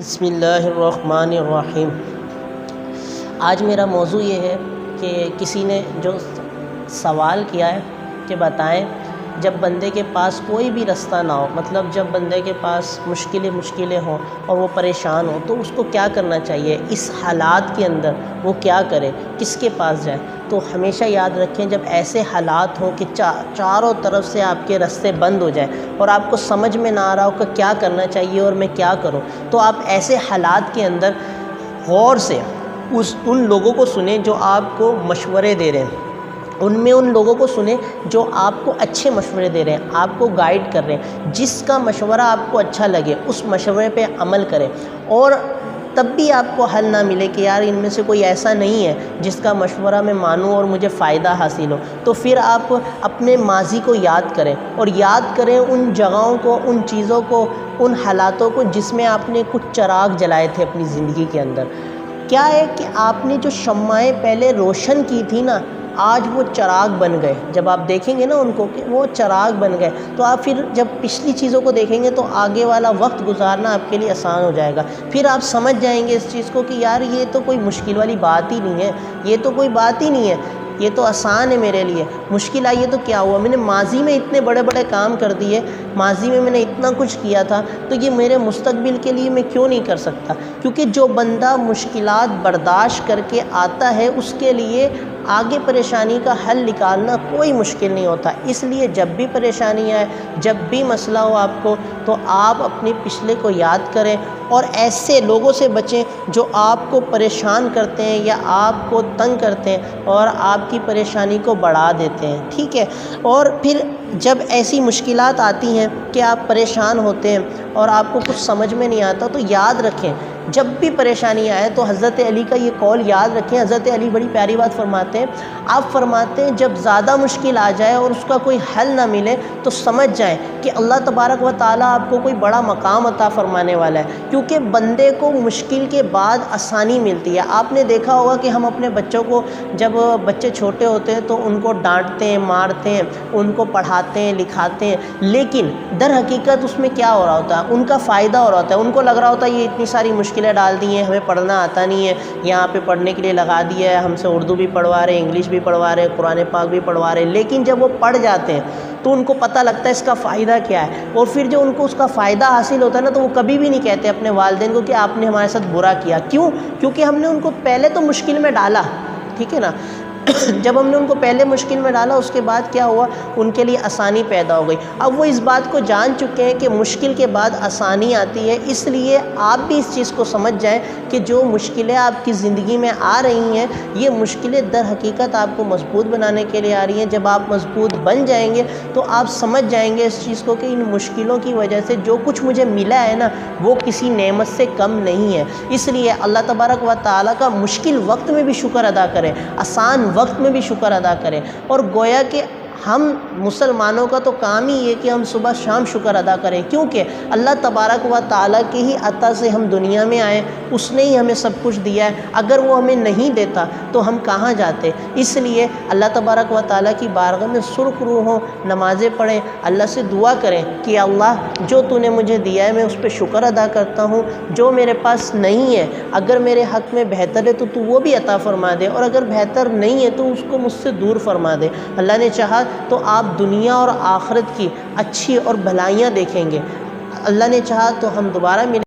بسم اللہ الرحمن الرحیم۔ آج میرا موضوع یہ ہے کہ کسی نے جو سوال کیا ہے کہ بتائیں جب بندے کے پاس کوئی بھی رستہ نہ ہو، مطلب جب بندے کے پاس مشکلیں ہوں اور وہ پریشان ہو تو اس کو کیا کرنا چاہیے، اس حالات کے اندر وہ کیا کرے، کس کے پاس جائے۔ تو ہمیشہ یاد رکھیں جب ایسے حالات ہوں کہ چاروں طرف سے آپ کے راستے بند ہو جائیں اور آپ کو سمجھ میں نہ آ رہا ہو کہ کیا کرنا چاہیے اور میں کیا کروں، تو آپ ایسے حالات کے اندر غور سے ان لوگوں کو سنیں جو آپ کو مشورے دے رہے ہیں، ان لوگوں کو سنیں جو آپ کو اچھے مشورے دے رہے ہیں، آپ کو گائیڈ کر رہے ہیں۔ جس کا مشورہ آپ کو اچھا لگے اس مشورے پہ عمل کریں، اور تب بھی آپ کو حل نہ ملے کہ یار ان میں سے کوئی ایسا نہیں ہے جس کا مشورہ میں مانوں اور مجھے فائدہ حاصل ہو، تو پھر آپ اپنے ماضی کو یاد کریں اور یاد کریں ان جگہوں کو، ان چیزوں کو، ان حالاتوں کو جس میں آپ نے کچھ چراغ جلائے تھے اپنی زندگی کے اندر۔ کیا ہے کہ آپ نے جو شمعیں پہلے روشن کی تھی نا، آج وہ چراغ بن گئے۔ جب آپ دیکھیں گے نا ان کو کہ وہ چراغ بن گئے، تو آپ پھر جب پچھلی چیزوں کو دیکھیں گے تو آگے والا وقت گزارنا آپ کے لیے آسان ہو جائے گا۔ پھر آپ سمجھ جائیں گے اس چیز کو کہ یار یہ تو کوئی مشکل والی بات ہی نہیں ہے، یہ تو کوئی بات ہی نہیں ہے، یہ تو آسان ہے میرے لیے۔ مشکل آئی ہے تو کیا ہوا، میں نے ماضی میں اتنے بڑے بڑے کام کر دیے، ماضی میں نے اتنا کچھ کیا تھا، تو یہ میرے مستقبل کے لیے میں کیوں نہیں کر سکتا۔ کیونکہ جو بندہ مشکلات برداشت کر کے آتا ہے اس کے لیے آگے پریشانی کا حل نکالنا کوئی مشکل نہیں ہوتا۔ اس لیے جب بھی پریشانی آئے، جب بھی مسئلہ ہو آپ کو، تو آپ اپنے پچھلے کو یاد کریں اور ایسے لوگوں سے بچیں جو آپ کو پریشان کرتے ہیں یا آپ کو تنگ کرتے ہیں اور آپ کی پریشانی کو بڑھا دیتے ہیں، ٹھیک ہے۔ اور پھر جب ایسی مشکلات آتی ہیں کہ آپ پریشان ہوتے ہیں اور آپ کو کچھ سمجھ میں نہیں آتا، تو یاد رکھیں جب بھی پریشانی آئے تو حضرت علی کا یہ قول یاد رکھیں۔ حضرت علی بڑی پیاری بات فرماتے ہیں، آپ فرماتے ہیں جب زیادہ مشکل آ جائے اور اس کا کوئی حل نہ ملے تو سمجھ جائیں کہ اللہ تبارک و تعالیٰ آپ کو کوئی بڑا مقام عطا فرمانے والا ہے، کیونکہ بندے کو مشکل کے بعد آسانی ملتی ہے۔ آپ نے دیکھا ہوگا کہ ہم اپنے بچوں کو، جب بچے چھوٹے ہوتے ہیں تو ان کو ڈانٹتے ہیں، مارتے ہیں، ان کو پڑھاتے ہیں، لکھاتے ہیں، لیکن در حقیقت اس میں کیا ہو رہا ہوتا ہے، ان کا فائدہ ہو رہا ہوتا ہے۔ ان کو لگ رہا ہوتا ہے یہ اتنی ساری مشکلیں ڈال دی ہیں، ہمیں پڑھنا آتا نہیں ہے، یہاں پہ پڑھنے کے لیے لگا دیا ہے، ہم سے اردو بھی پڑھوا رہے ہیں، انگلش بھی پڑھوا رہے ہیں، قرآن پاک بھی پڑھوا رہے ہیں، لیکن جب وہ پڑھ جاتے ہیں تو ان کو پتہ لگتا ہے اس کا فائدہ کیا ہے، اور پھر جو ان کو اس کا فائدہ حاصل ہوتا ہے نا، تو وہ کبھی بھی نہیں کہتے اپنے والدین کو کہ آپ نے ہمارے ساتھ برا کیا۔ کیوں؟ کیونکہ ہم نے ان کو پہلے تو مشکل میں ڈالا، ٹھیک ہے نا۔ جب ہم نے ان کو پہلے مشکل میں ڈالا، اس کے بعد کیا ہوا، ان کے لیے آسانی پیدا ہو گئی۔ اب وہ اس بات کو جان چکے ہیں کہ مشکل کے بعد آسانی آتی ہے، اس لیے آپ بھی اس چیز کو سمجھ جائیں کہ جو مشکلیں آپ کی زندگی میں آ رہی ہیں، یہ مشکلیں در حقیقت آپ کو مضبوط بنانے کے لیے آ رہی ہیں۔ جب آپ مضبوط بن جائیں گے تو آپ سمجھ جائیں گے اس چیز کو کہ ان مشکلوں کی وجہ سے جو کچھ مجھے ملا ہے نا، وہ کسی نعمت سے کم نہیں ہے۔ اس لیے اللہ تبارک و تعالیٰ کا مشکل وقت میں بھی شکر ادا کریں، آسان وقت میں بھی شکر ادا کریں، اور گویا کہ ہم مسلمانوں کا تو کام ہی یہ کہ ہم صبح شام شکر ادا کریں، کیونکہ اللہ تبارک و تعالیٰ کے ہی عطا سے ہم دنیا میں آئے، اس نے ہی ہمیں سب کچھ دیا ہے۔ اگر وہ ہمیں نہیں دیتا تو ہم کہاں جاتے۔ اس لیے اللہ تبارک و تعالیٰ کی بارگاہ میں سرخ روح ہوں، نمازیں پڑھیں، اللہ سے دعا کریں کہ اللہ جو تو نے مجھے دیا ہے میں اس پہ شکر ادا کرتا ہوں، جو میرے پاس نہیں ہے اگر میرے حق میں بہتر ہے تو وہ بھی عطا فرما دے، اور اگر بہتر نہیں ہے تو اس کو مجھ سے دور فرما دے۔ اللہ نے چاہا تو آپ دنیا اور آخرت کی اچھی اور بھلائیاں دیکھیں گے۔ اللہ نے چاہا تو ہم دوبارہ ملیں۔